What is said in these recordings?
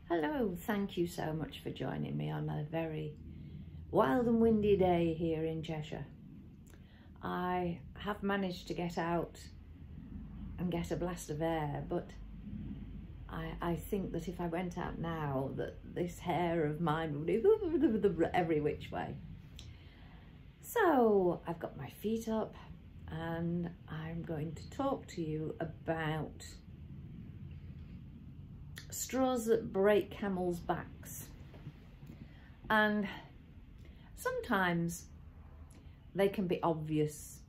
Hello, thank you so much for joining me on a very wild and windy day here in Cheshire. I have managed to get out and get a blast of air, but I think that if I went out now, that this hair of mine would be every which way. So I've got my feet up and I'm going to talk to you about straws that break camels' backs. And sometimes they can be obvious.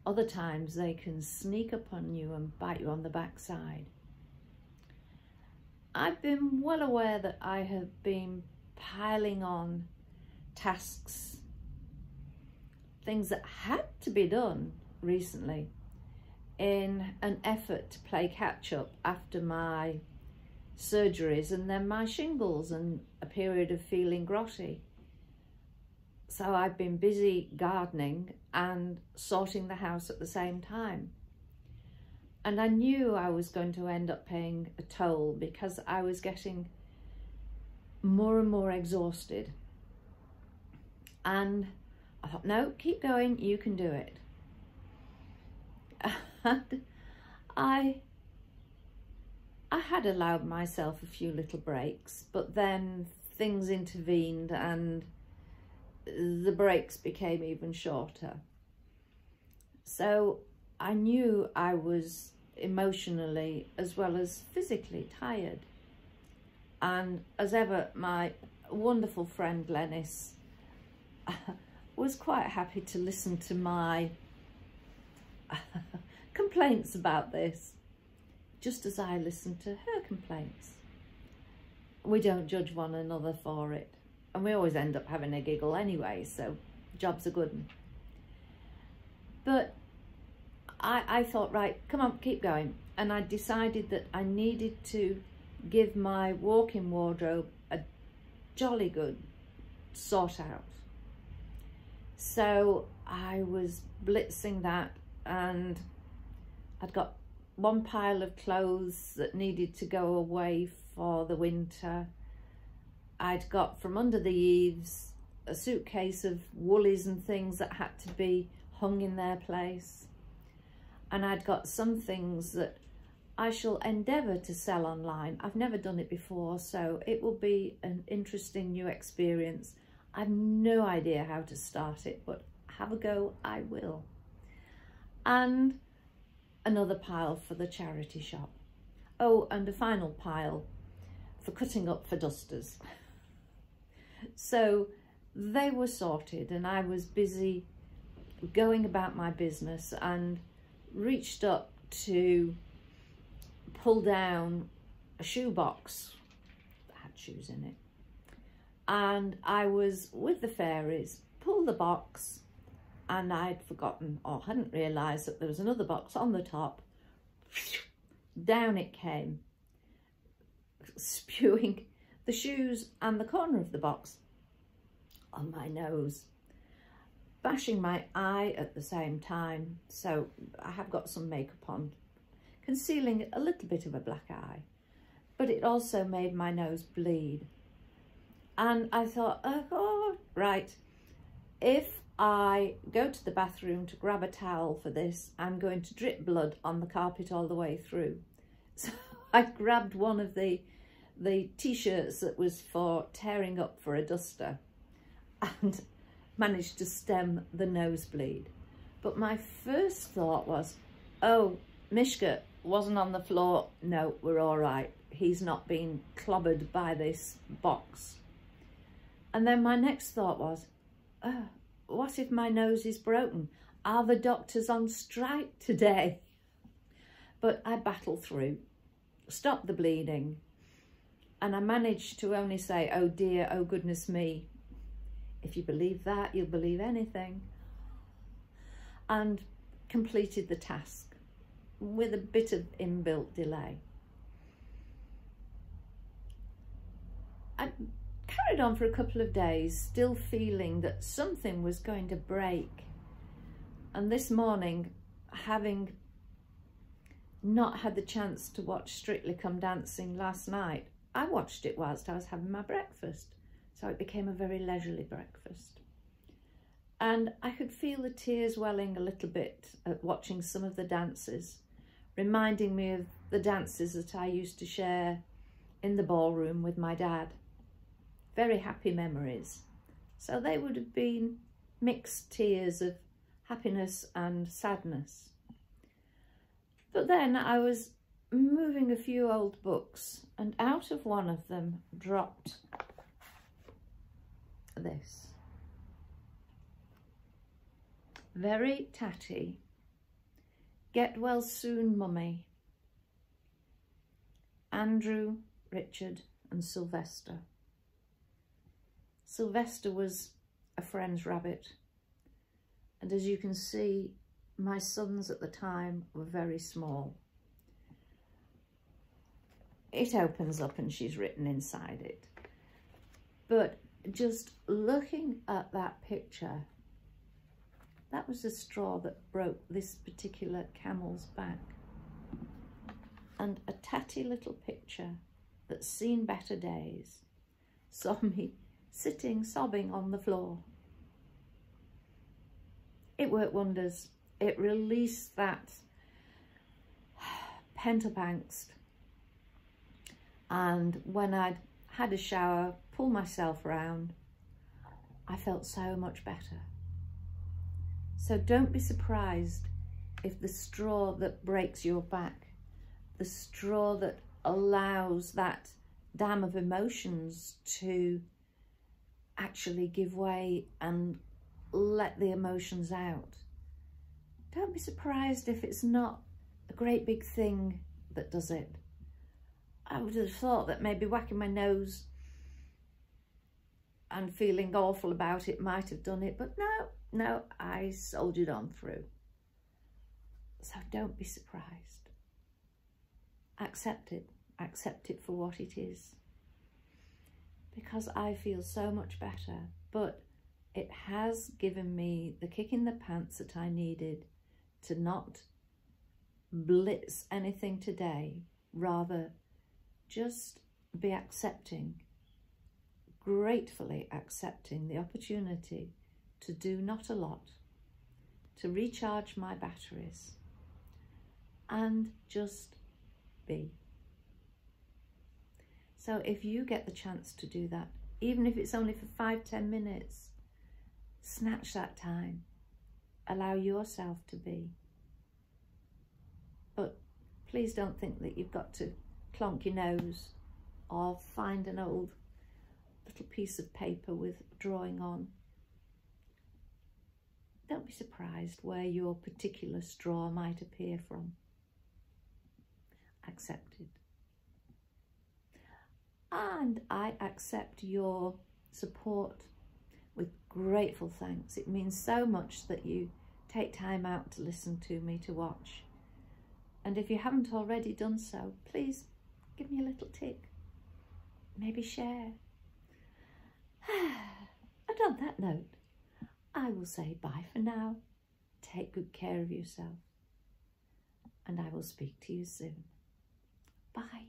Other times they can sneak up on you and bite you on the backside. I've been well aware that I have been piling on tasks, things that had to be done recently, in an effort to play catch up after my surgeries and then my shingles and a period of feeling grotty. So I've been busy gardening and sorting the house at the same time. And I knew I was going to end up paying a toll because I was getting more and more exhausted. And I thought, no, keep going, you can do it. And I had allowed myself a few little breaks, but then things intervened and the breaks became even shorter. So I knew I was emotionally as well as physically tired. And as ever, my wonderful friend Glenys was quite happy to listen to my complaints about this, just as I listened to her complaints. We don't judge one another for it, and we always end up having a giggle anyway, so job's a good one. But I thought, right, come on, keep going. And I decided that I needed to give my walk-in wardrobe a jolly good sort out. So I was blitzing that, and I'd got one pile of clothes that needed to go away for the winter. I'd got from under the eaves a suitcase of woolies and things that had to be hung in their place. And I'd got some things that I shall endeavour to sell online. I've never done it before, so it will be an interesting new experience. I've no idea how to start it, but have a go, I will. And another pile for the charity shop. Oh, and a final pile for cutting up for dusters. So they were sorted and I was busy going about my business and reached up to pull down a shoe box that had shoes in it. And I was with the fairies, pulled the box, and I'd forgotten or hadn't realised that there was another box on the top. Down it came, spewing the shoes and the corner of the box on my nose, bashing my eye at the same time. So I have got some makeup on, concealing a little bit of a black eye, but it also made my nose bleed. And I thought, oh, right, if I go to the bathroom to grab a towel for this, I'm going to drip blood on the carpet all the way through. So I grabbed one of the t-shirts that was for tearing up for a duster and managed to stem the nosebleed. But my first thought was, oh, Mishka wasn't on the floor. No, we're all right. He's not been clobbered by this box. And then my next thought was, oh, what if my nose is broken? Are the doctors on strike today? But I battled through, stopped the bleeding, and I managed to only say, oh dear, oh goodness me. If you believe that, you'll believe anything. And completed the task with a bit of inbuilt delay. I carried on for a couple of days, still feeling that something was going to break. And this morning, having not had the chance to watch Strictly Come Dancing last night, I watched it whilst I was having my breakfast, so it became a very leisurely breakfast. And I could feel the tears welling a little bit at watching some of the dances, reminding me of the dances that I used to share in the ballroom with my dad. Very happy memories. So they would have been mixed tears of happiness and sadness. But then I was moving a few old books, and out of one of them dropped this. Very tatty. Get well soon, Mummy. Andrew, Richard and Sylvester. Sylvester was a friend's rabbit, and as you can see, my sons at the time were very small. It opens up and she's written inside it. But just looking at that picture, that was the straw that broke this particular camel's back. And a tatty little picture that's seen better days saw me sitting sobbing on the floor. It worked wonders. It released that pent-up angst. And when I'd had a shower, pulled myself around, I felt so much better. So don't be surprised if the straw that breaks your back, the straw that allows that dam of emotions to actually give way and let the emotions out. Don't be surprised if it's not a great big thing that does it. I would have thought that maybe whacking my nose and feeling awful about it might have done it, but no, I soldiered on through. So don't be surprised. Accept it for what it is. Because I feel so much better, but it has given me the kick in the pants that I needed to not blitz anything today, rather just be accepting, gratefully accepting the opportunity to do not a lot, to recharge my batteries and just be. So if you get the chance to do that, even if it's only for 5-10 minutes, snatch that time, allow yourself to be. But please don't think that you've got to clonk your nose or find an old little piece of paper with drawing on. Don't be surprised where your particular straw might appear from. Accept it. And I accept your support with grateful thanks. It means so much that you take time out to listen to me, to watch. And if you haven't already done so, please give me a little tick. Maybe share. And on that note, I will say bye for now. Take good care of yourself. And I will speak to you soon. Bye.